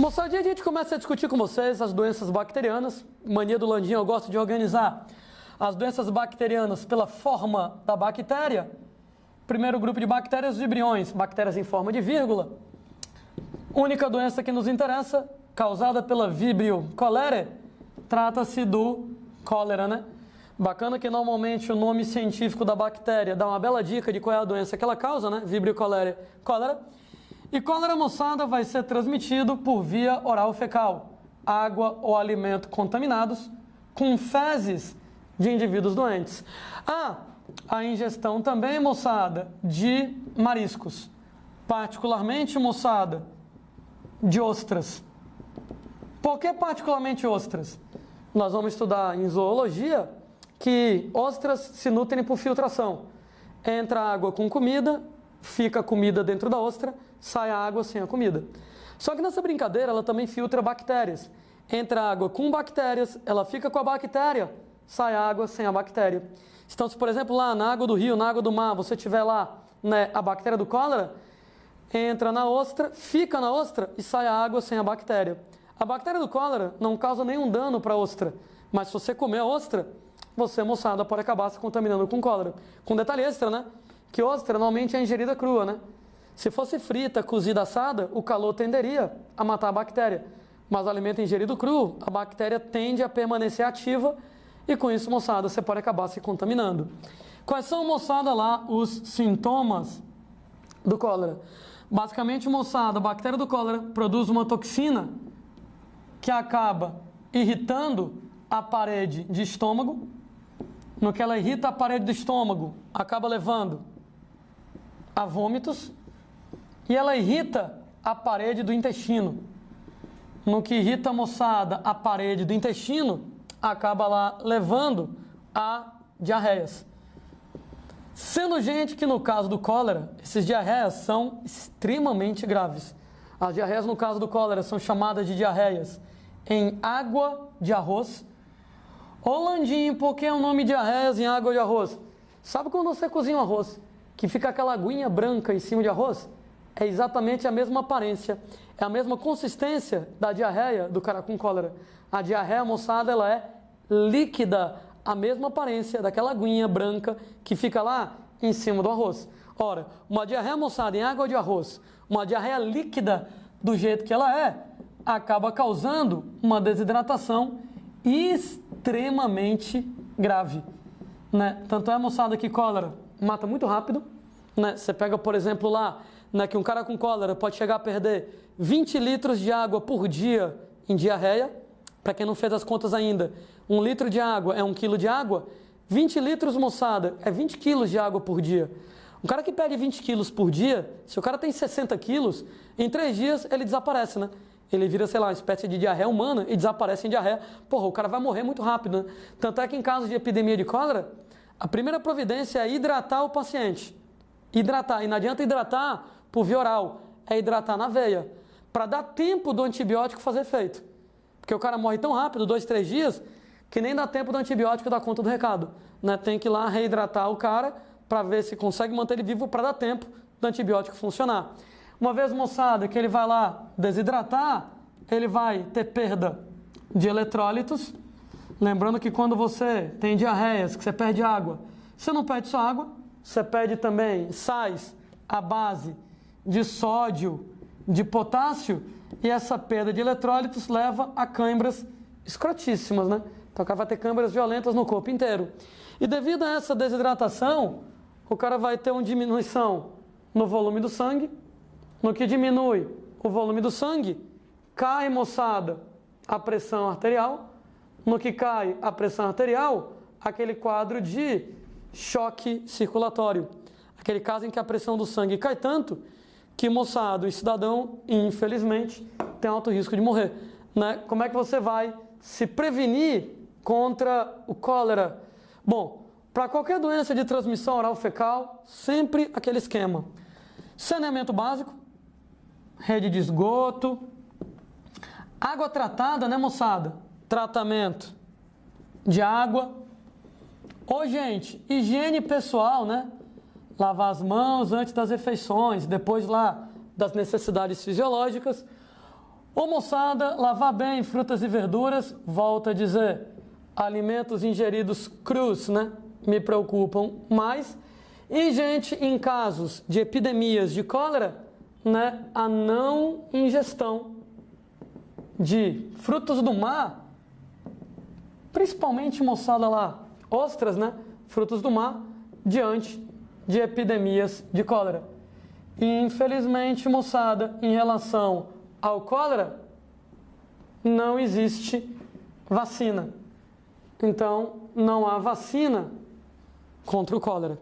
Moçadinha, a gente começa a discutir com vocês as doenças bacterianas. Mania do Landinho, eu gosto de organizar as doenças bacterianas pela forma da bactéria. Primeiro grupo de bactérias, vibriões, bactérias em forma de vírgula. Única doença que nos interessa, causada pela Vibrio cholerae, trata-se do cólera, né? Bacana que normalmente o nome científico da bactéria dá uma bela dica de qual é a doença que ela causa, né? Vibrio cholerae, cólera. E cólera, moçada, vai ser transmitido por via oral fecal, água ou alimento contaminados com fezes de indivíduos doentes. A ingestão também, moçada, de mariscos, particularmente, moçada, de ostras. Por que particularmente ostras? Nós vamos estudar em zoologia que ostras se nutrem por filtração. Entra água com comida, fica a comida dentro da ostra, sai a água sem a comida. Só que nessa brincadeira ela também filtra bactérias. Entra água com bactérias, ela fica com a bactéria, sai a água sem a bactéria. Então, se por exemplo lá na água do rio, na água do mar, você tiver lá, né, a bactéria do cólera, entra na ostra, fica na ostra e sai a água sem a bactéria. A bactéria do cólera não causa nenhum dano para a ostra, mas se você comer a ostra, você, moçada, pode acabar se contaminando com cólera. Com detalhe extra, né? Que ostra normalmente é ingerida crua, né? Se fosse frita, cozida, assada, o calor tenderia a matar a bactéria. Mas o alimento ingerido cru, a bactéria tende a permanecer ativa e com isso, moçada, você pode acabar se contaminando. Quais são, moçada, lá os sintomas do cólera? Basicamente, moçada, a bactéria do cólera produz uma toxina que acaba irritando a parede de estômago. No que ela irrita a parede do estômago, acaba levando a vômitos, e ela irrita a parede do intestino. No que irrita, moçada, a parede do intestino, acaba lá levando a diarreias. Sendo, gente, que no caso do cólera, esses diarreias são extremamente graves. As diarreias no caso do cólera são chamadas de diarreias em água de arroz. Ô Landinho, por que o nome diarreias em água de arroz? Sabe quando você cozinha o arroz, que fica aquela aguinha branca em cima de arroz? É exatamente a mesma aparência, é a mesma consistência da diarreia do cara com cólera. A diarreia, moçada, ela é líquida, a mesma aparência daquela aguinha branca que fica lá em cima do arroz. Ora, uma diarreia, moçada, em água de arroz, uma diarreia líquida do jeito que ela é, acaba causando uma desidratação extremamente grave, né? Tanto é, moçada, que cólera mata muito rápido, né? Você pega, por exemplo, lá, né, que um cara com cólera pode chegar a perder 20 litros de água por dia em diarreia. Para quem não fez as contas ainda, 1 litro de água é 1 quilo de água, 20 litros, moçada, é 20 quilos de água por dia. Um cara que perde 20 quilos por dia, se o cara tem 60 quilos, em 3 dias ele desaparece, né? Ele vira, sei lá, uma espécie de diarreia humana e desaparece em diarreia. Porra, o cara vai morrer muito rápido, né? Tanto é que em caso de epidemia de cólera, a primeira providência é hidratar o paciente. Hidratar, e não adianta hidratar por via oral, é hidratar na veia, para dar tempo do antibiótico fazer efeito. Porque o cara morre tão rápido, 2, 3 dias, que nem dá tempo do antibiótico dar conta do recado, né? Tem que ir lá reidratar o cara para ver se consegue manter ele vivo para dar tempo do antibiótico funcionar. Uma vez, moçada, que ele vai lá desidratar, ele vai ter perda de eletrólitos. Lembrando que quando você tem diarreias, que você perde água, você não perde só água, você perde também sais à base de sódio, de potássio, e essa perda de eletrólitos leva a câimbras escrotíssimas, né? Então o cara vai ter câimbras violentas no corpo inteiro. E devido a essa desidratação, o cara vai ter uma diminuição no volume do sangue. No que diminui o volume do sangue, cai, moçada, a pressão arterial. No que cai a pressão arterial, aquele quadro de choque circulatório. Aquele caso em que a pressão do sangue cai tanto que, moçada, o cidadão, infelizmente, tem alto risco de morrer, né? Como é que você vai se prevenir contra o cólera? Bom, para qualquer doença de transmissão oral fecal, sempre aquele esquema. Saneamento básico, rede de esgoto, água tratada, né, moçada? Tratamento de água. Ô, gente, higiene pessoal, né? Lavar as mãos antes das refeições, depois lá das necessidades fisiológicas. Ô moçada, lavar bem frutas e verduras, volto a dizer, alimentos ingeridos crus, né? Me preocupam mais. E, gente, em casos de epidemias de cólera, né? A não ingestão de frutos do mar, principalmente, moçada lá, ostras, né? Frutos do mar, diante de epidemias de cólera. E, infelizmente, moçada, em relação ao cólera, não existe vacina. Então, não há vacina contra o cólera.